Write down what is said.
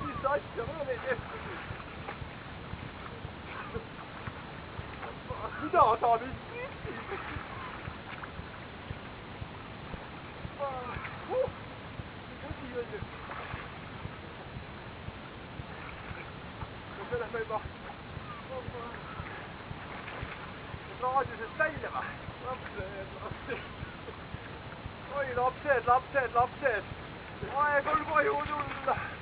Mis asja, ma olen tehtud. Mida sa nüüd küsid? Käsi välja. Me lähme juba raadiusest välja või? Lapsed. Oi, lapsed. Aeg on koju tulla.